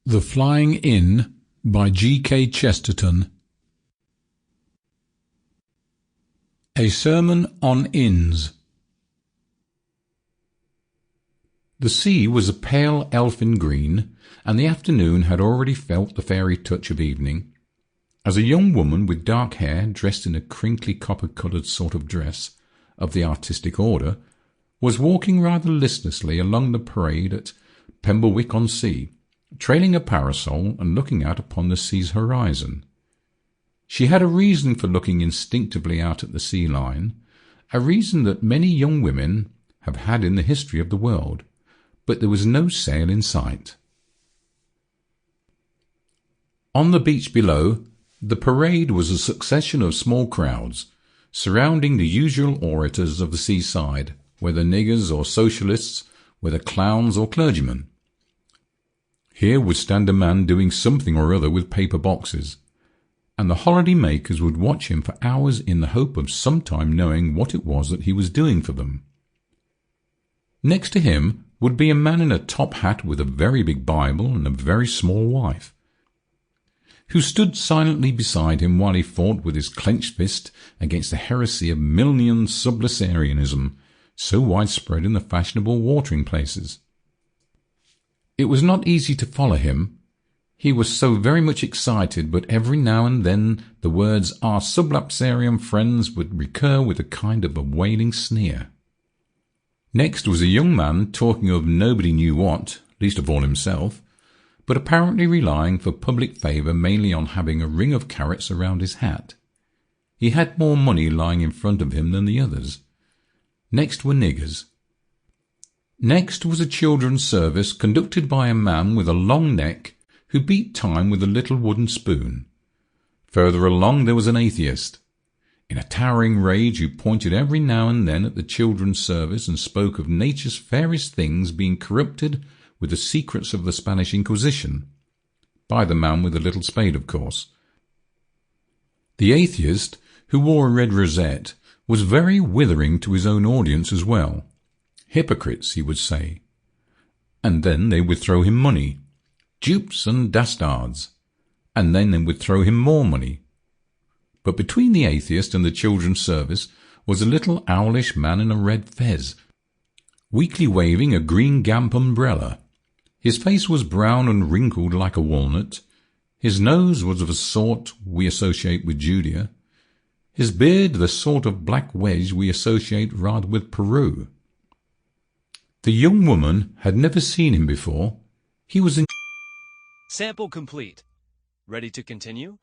The Flying Inn by G.K. Chesterton. A Sermon on Inns. The sea was a pale elfin green, and the afternoon had already felt the fairy touch of evening, as a young woman with dark hair, dressed in a crinkly copper-coloured sort of dress of the artistic order, was walking rather listlessly along the parade at Pebblewick-on-Sea, trailing a parasol and looking out upon the sea's horizon. She had a reason for looking instinctively out at the sea line, a reason that many young women have had in the history of the world, but there was no sail in sight. On the beach below, the parade was a succession of small crowds, surrounding the usual orators of the seaside, whether niggers or socialists, whether clowns or clergymen. Here would stand a man doing something or other with paper boxes, and the holiday makers would watch him for hours in the hope of sometime knowing what it was that he was doing for them. Next to him would be a man in a top hat with a very big Bible and a very small wife, who stood silently beside him while he fought with his clenched fist against the heresy of Milnian sublessarianism, so widespread in the fashionable watering places. It was not easy to follow him. He was so very much excited, but every now and then the words "our sublapsarian friends" would recur with a kind of a wailing sneer. Next was a young man talking of nobody knew what, least of all himself, but apparently relying for public favour mainly on having a ring of carrots around his hat. He had more money lying in front of him than the others. Next were niggers. Next was a children's service conducted by a man with a long neck who beat time with a little wooden spoon. Further along there was an atheist, in a towering rage, who pointed every now and then at the children's service and spoke of nature's fairest things being corrupted with the secrets of the Spanish Inquisition, by the man with the little spade, of course. The atheist, who wore a red rosette, was very withering to his own audience as well. Hypocrites, he would say. And then they would throw him money. Dupes and dastards. And then they would throw him more money. But between the atheist and the children's service was a little owlish man in a red fez, weakly waving a green gamp umbrella. His face was brown and wrinkled like a walnut. His nose was of a sort we associate with Judea. His beard the sort of black wedge we associate rather with Peru. The young woman had never seen him before. He was in... Sample complete. Ready to continue?